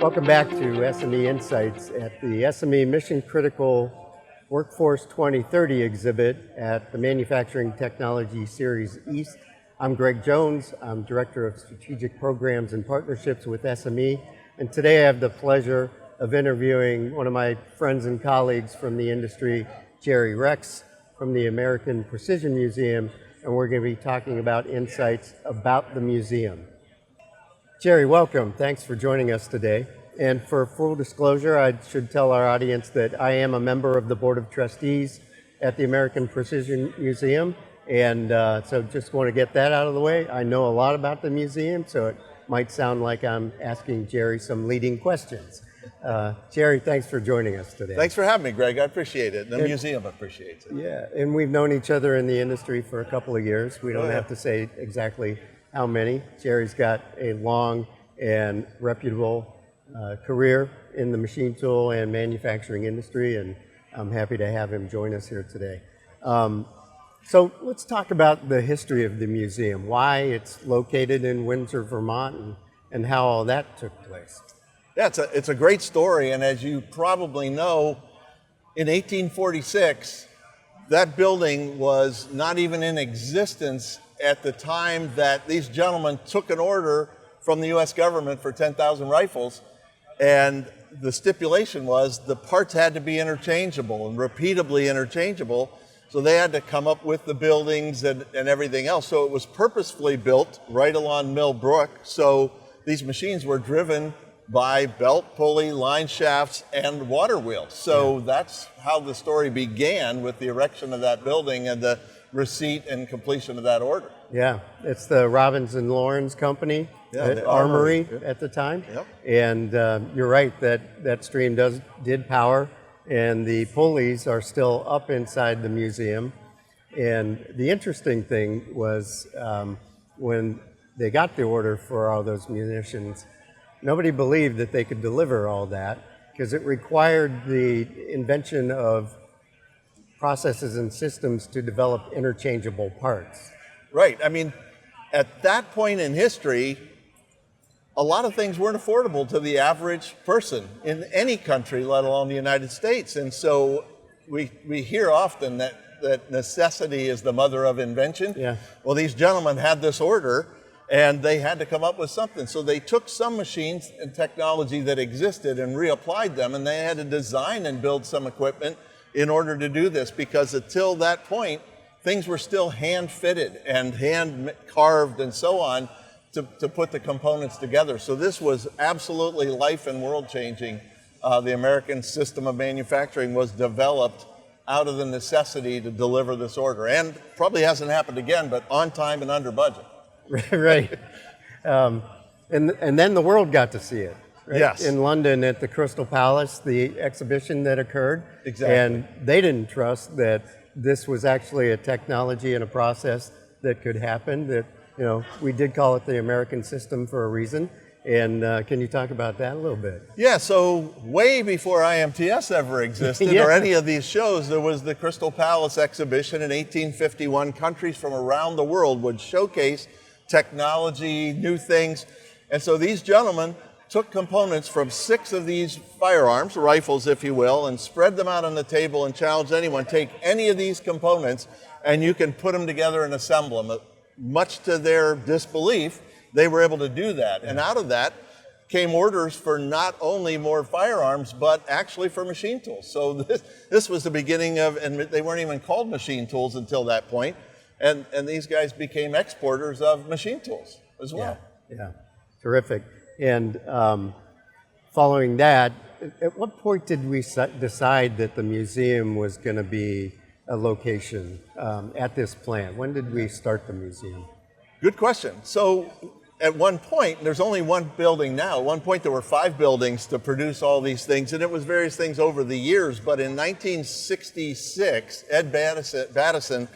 Welcome back to SME Insights at the SME Mission Critical Workforce 2030 exhibit at the Manufacturing Technology Series East. I'm Greg Jones. I'm Director of Strategic Programs and Partnerships with SME. And today I have the pleasure of interviewing one of my friends and colleagues from the industry, Jerry Rex from the American Precision Museum. And we're going to be talking about insights about the museum. Jerry, welcome. Thanks for joining us today. And for full disclosure, I should tell our audience that I am a member of the Board of Trustees at the American Precision Museum. And so just want to get that out of the way. I know a lot about the museum, so it might sound like I'm asking Jerry some leading questions. Jerry, thanks for joining us today. Thanks for having me, Greg. I appreciate it. The museum appreciates it. Yeah, and we've known each other in the industry for a couple of years. We don't have to say exactly how many. Jerry's got a long and reputable career in the machine tool and manufacturing industry, and I'm happy to have him join us here today. So let's talk about the history of the museum, why it's located in Windsor, Vermont, and how all that took place. Yeah, it's a great story, and as you probably know, in 1846, that building was not even in existence at the time that these gentlemen took an order from the US government for 10,000 rifles, and the stipulation was the parts had to be interchangeable and repeatably interchangeable, so they had to come up with the buildings and everything else. So it was purposefully built right along Mill Brook, so these machines were driven by belt, pulley, line shafts, and water wheels. So that's how the story began, with the erection of that building and the receipt and completion of that order. Yeah, it's the Robbins and Lawrence Company, the armory at the time. Yep. And you're right, that stream did power, and the pulleys are still up inside the museum. And the interesting thing was when they got the order for all those munitions, nobody believed that they could deliver all that, because it required the invention of processes and systems to develop interchangeable parts. Right. I mean, at that point in history, a lot of things weren't affordable to the average person in any country, let alone the United States. And so we hear often that necessity is the mother of invention. Yeah. Well, these gentlemen had this order, and they had to come up with something. So they took some machines and technology that existed and reapplied them, and they had to design and build some equipment in order to do this, because until that point, things were still hand-fitted and hand-carved and so on to put the components together. So this was absolutely life and world-changing. The American system of manufacturing was developed out of the necessity to deliver this order, and probably hasn't happened again, but on time and under budget. Right. And then the world got to see it. Right? Yes. In London at the Crystal Palace, the exhibition that occurred. Exactly. And they didn't trust that this was actually a technology and a process that could happen. That, you know, we did call it the American system for a reason. And can you talk about that a little bit? Yeah, so way before IMTS ever existed or any of these shows, there was the Crystal Palace exhibition in 1851. Countries from around the world would showcase technology, new things. And so these gentlemen took components from 6 of these firearms, rifles if you will, and spread them out on the table and challenged anyone, take any of these components and you can put them together and assemble them. Much to their disbelief, they were able to do that. And out of that came orders for not only more firearms, but actually for machine tools. So this was the beginning of, and they weren't even called machine tools until that point. And these guys became exporters of machine tools as well. Yeah. Terrific. And following that, at what point did we decide that the museum was going to be a location at this plant? When did we start the museum? Good question. So at one point, there's only one building now. At one point, there were 5 buildings to produce all these things, and it was various things over the years. But in 1966, Ed Battison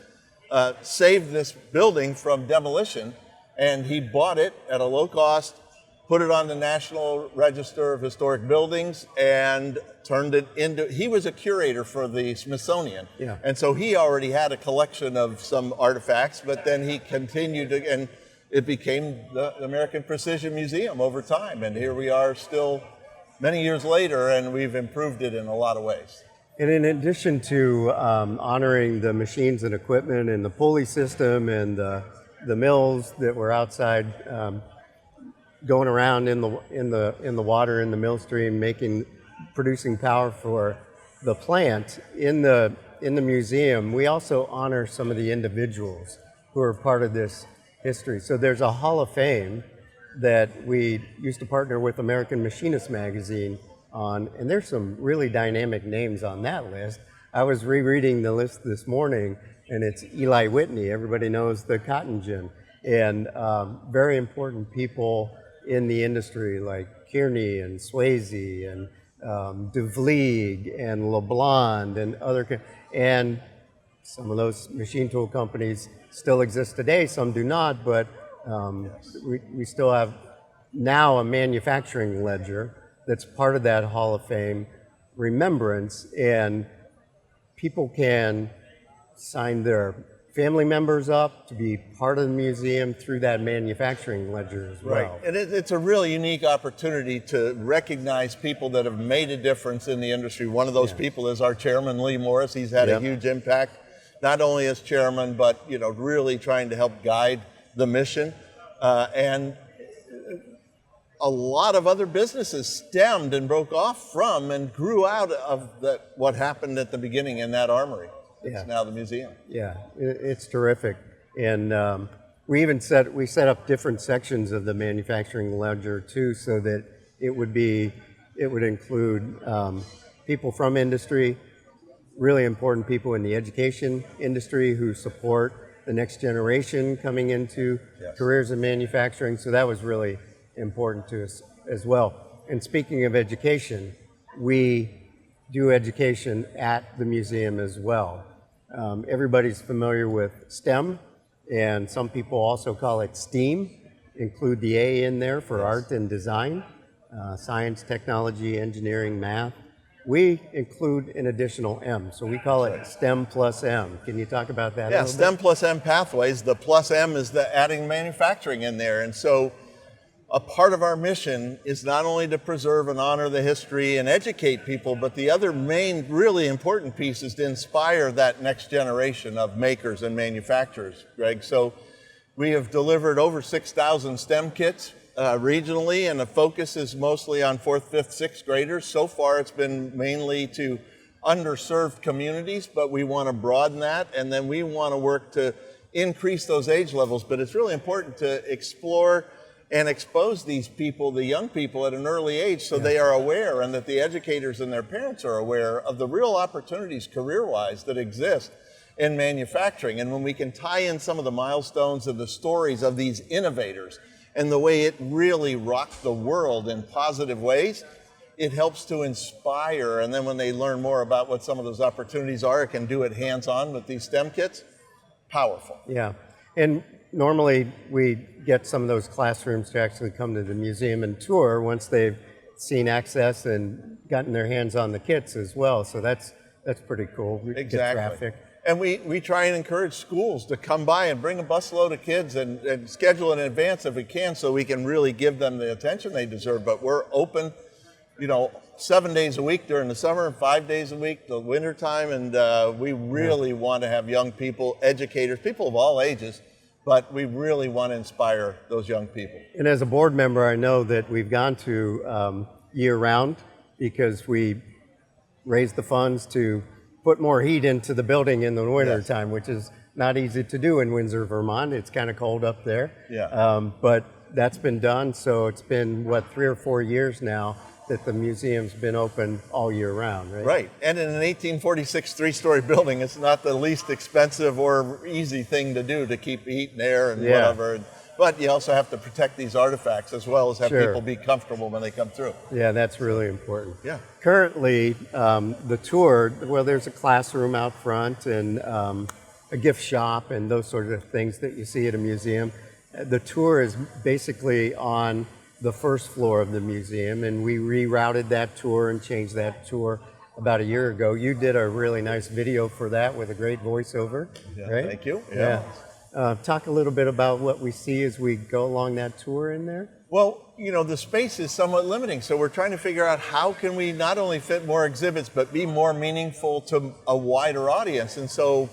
saved this building from demolition, and he bought it at a low cost, put it on the National Register of Historic Buildings, and turned it into, he was a curator for the Smithsonian. Yeah. And so he already had a collection of some artifacts, but then he continued to, and it became the American Precision Museum over time. And here we are still many years later, and we've improved it in a lot of ways. And in addition to honoring the machines and equipment and the pulley system and the mills that were outside going around in the water in the mill stream, producing power for the plant in the museum, we also honor some of the individuals who are part of this history. So there's a Hall of Fame that we used to partner with American Machinist magazine on, and there's some really dynamic names on that list. I was rereading the list this morning, and it's Eli Whitney. Everybody knows the cotton gin, and very important people in the industry like Kearney and Swayze and DeVlieg and LeBlond and and some of those machine tool companies still exist today. Some do not, but we still have now a manufacturing ledger that's part of that Hall of Fame remembrance, and people can sign their family members up to be part of the museum through that manufacturing ledger as well. Right, and it's a really unique opportunity to recognize people that have made a difference in the industry. One of those people is our chairman, Lee Morris. He's had a huge impact, not only as chairman, but really trying to help guide the mission. And a lot of other businesses stemmed and broke off from and grew out of what happened at the beginning in that armory. It's now the museum. Yeah, it's terrific. And we set up different sections of the manufacturing ledger too, so that it would include people from industry, really important people in the education industry who support the next generation coming into careers in manufacturing. So that was really important to us as well. And speaking of education, we do education at the museum as well. Everybody's familiar with STEM, and some people also call it STEAM. Include the A in there for art and design, science, technology, engineering, math. We include an additional M, so we call it STEM plus M. Can you talk about that a little STEM bit? plus M pathways. The plus M is the adding manufacturing in there. And so a part of our mission is not only to preserve and honor the history and educate people, but the other main really important piece is to inspire that next generation of makers and manufacturers, Greg. So we have delivered over 6,000 STEM kits regionally, and the focus is mostly on 4th, 5th, 6th graders. So far it's been mainly to underserved communities, but we want to broaden that, and then we want to work to increase those age levels. But it's really important to explore and expose these people, the young people, at an early age, so they are aware, and that the educators and their parents are aware of the real opportunities career-wise that exist in manufacturing. And when we can tie in some of the milestones and the stories of these innovators and the way it really rocked the world in positive ways, it helps to inspire. And then when they learn more about what some of those opportunities are, it can do it hands-on with these STEM kits. Powerful. Yeah, and normally we get some of those classrooms to actually come to the museum and tour once they've seen access and gotten their hands on the kits as well. So that's pretty cool. Exactly. Traffic. And we try and encourage schools to come by and bring a busload of kids and schedule in advance if we can, so we can really give them the attention they deserve. But we're open, 7 days a week during the summer and 5 days a week the winter time. And we really want to have young people, educators, people of all ages, but we really want to inspire those young people. And as a board member, I know that we've gone to year-round because we raised the funds to put more heat into the building in the winter time, which is not easy to do in Windsor, Vermont. It's kind of cold up there. But that's been done, so it's been, 3 or 4 years now that the museum's been open all year round, right? Right, and in an 1846 three-story building, it's not the least expensive or easy thing to do to keep heat and air and whatever. But you also have to protect these artifacts as well as have people be comfortable when they come through. Yeah, that's really important. Yeah. Currently, the tour, there's a classroom out front and a gift shop and those sort of things that you see at a museum. The tour is basically on the first floor of the museum, and we rerouted that tour and changed that tour about a year ago. You did a really nice video for that with a great voiceover, right? Thank you. Talk a little bit about what we see as we go along that tour in there. Well, you know, the space is somewhat limiting, so we're trying to figure out how can we not only fit more exhibits, but be more meaningful to a wider audience. And so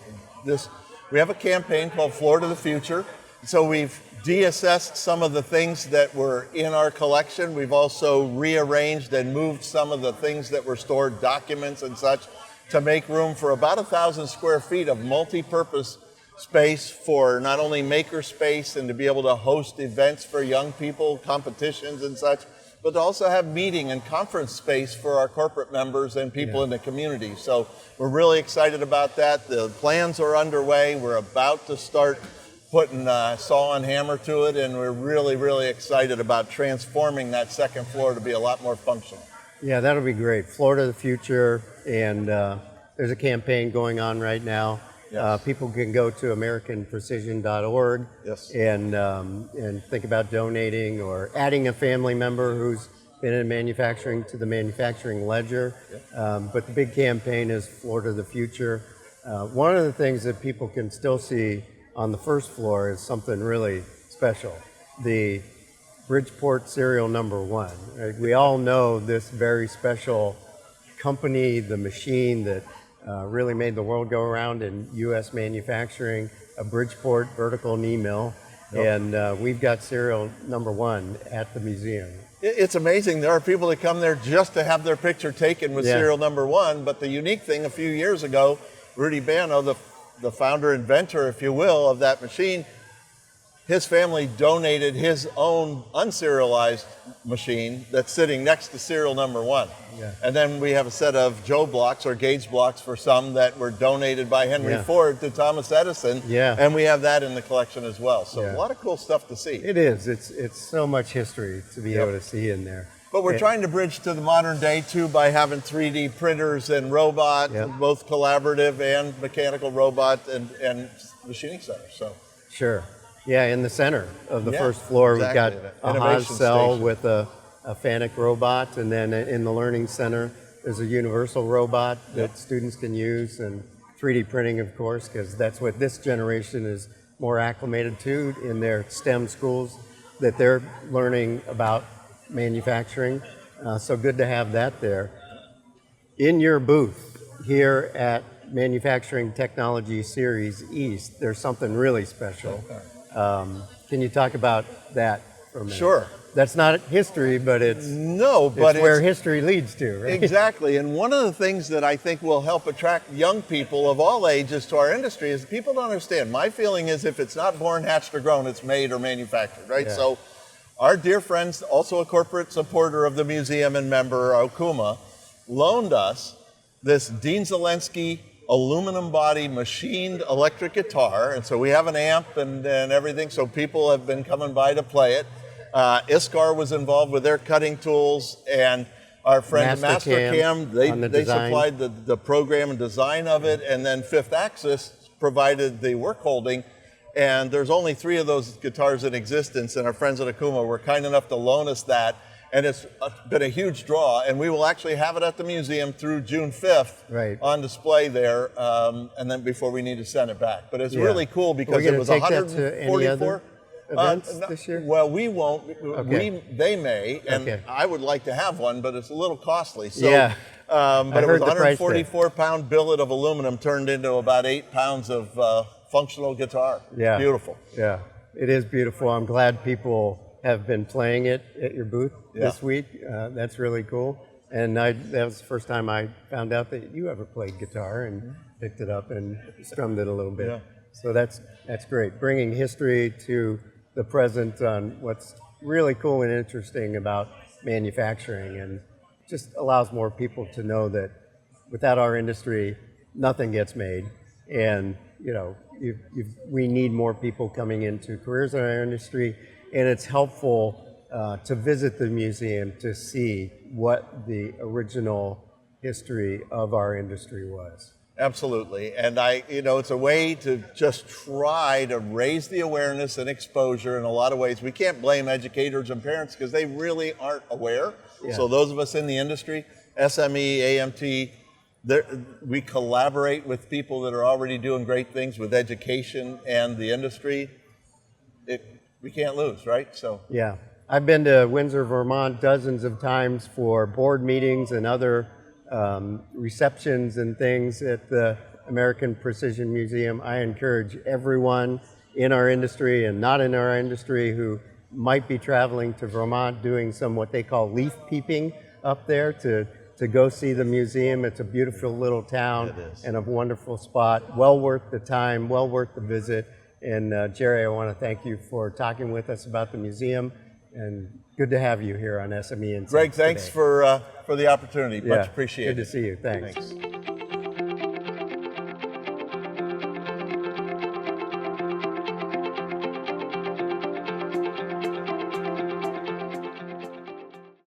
we have a campaign called Floor to the Future. So we've de-assessed some of the things that were in our collection. We've also rearranged and moved some of the things that were stored, documents and such, to make room for about 1,000 square feet of multi-purpose space for not only maker space and to be able to host events for young people, competitions and such, but to also have meeting and conference space for our corporate members and people in the community. So we're really excited about that. The plans are underway. We're about to start putting saw and hammer to it, and we're really, really excited about transforming that second floor to be a lot more functional. Yeah, that'll be great. Floor to the Future, and there's a campaign going on right now. Yes. People can go to AmericanPrecision.org Yes. and think about donating or adding a family member who's been in manufacturing to the manufacturing ledger. But the big campaign is Floor to the Future. One of the things that people can still see on the first floor is something really special. The Bridgeport serial number 1. Right? We all know this very special company, the machine that really made the world go around in U.S. manufacturing, a Bridgeport vertical knee mill, and we've got serial number 1 at the museum. It's amazing. There are people that come there just to have their picture taken with serial number 1, but the unique thing, a few years ago, Rudy Bano, the founder, inventor, if you will, of that machine, his family donated his own unserialized machine that's sitting next to serial number 1. Yeah. And then we have a set of Joe blocks or gauge blocks for some that were donated by Henry Ford to Thomas Edison. Yeah. And we have that in the collection as well. So a lot of cool stuff to see. It is. It's so much history to be able to see in there. But we're trying to bridge to the modern day too by having 3D printers and robot, both collaborative and mechanical robot and machining centers. So Sure. Yeah, in the center of the first floor, we've got a Haas cell with a FANUC robot, and then in the Learning Center, there's a universal robot that students can use, and 3D printing, of course, because that's what this generation is more acclimated to in their STEM schools, that they're learning about manufacturing. So good to have that there. In your booth here at Manufacturing Technology Series East, there's something really special. Can you talk about that for a minute? Sure. That's not history, but it's where history leads to, right? Exactly. And one of the things that I think will help attract young people of all ages to our industry is people don't understand. My feeling is if it's not born, hatched, or grown, it's made or manufactured, right? Yeah. So our dear friends, also a corporate supporter of the museum and member, Okuma, loaned us this Dean Zelensky aluminum body machined electric guitar. And so we have an amp and everything, so people have been coming by to play it. ISCAR was involved with their cutting tools, and our friend Mastercam, they supplied the program and design of it, and then Fifth Axis provided the work holding. And there's only 3 of those guitars in existence, and our friends at Okuma were kind enough to loan us that. And it's been a huge draw, and we will actually have it at the museum through June 5th on display there, and then before we need to send it back. But it's really cool because it was 144 events this year? Well, we won't. They may, and I would like to have one, but it's a little costly. So, but it was a 144-pound billet of aluminum turned into about 8 pounds of functional guitar. Yeah, beautiful. Yeah, it is beautiful. I'm glad people have been playing it at your booth this week. That's really cool. And that was the first time I found out that you ever played guitar and picked it up and strummed it a little bit. So that's great. Bringing history to the present on what's really cool and interesting about manufacturing, and just allows more people to know that without our industry, nothing gets made. And we need more people coming into careers in our industry. And it's helpful to visit the museum to see what the original history of our industry was. Absolutely. And it's a way to just try to raise the awareness and exposure in a lot of ways. We can't blame educators and parents because they really aren't aware. So those of us in the industry, SME, AMT, we collaborate with people that are already doing great things with education and the industry. We can't lose, right? So I've been to Windsor, Vermont dozens of times for board meetings and other receptions and things at the American Precision Museum. I encourage everyone in our industry and not in our industry who might be traveling to Vermont doing some what they call leaf peeping up there to go see the museum. It's a beautiful little town and a wonderful spot. Well worth the time, well worth the visit. And Jerry, I want to thank you for talking with us about the museum, and good to have you here on SME Insights. Greg, thanks today. for the opportunity. Much appreciated. Good to see you. Thanks.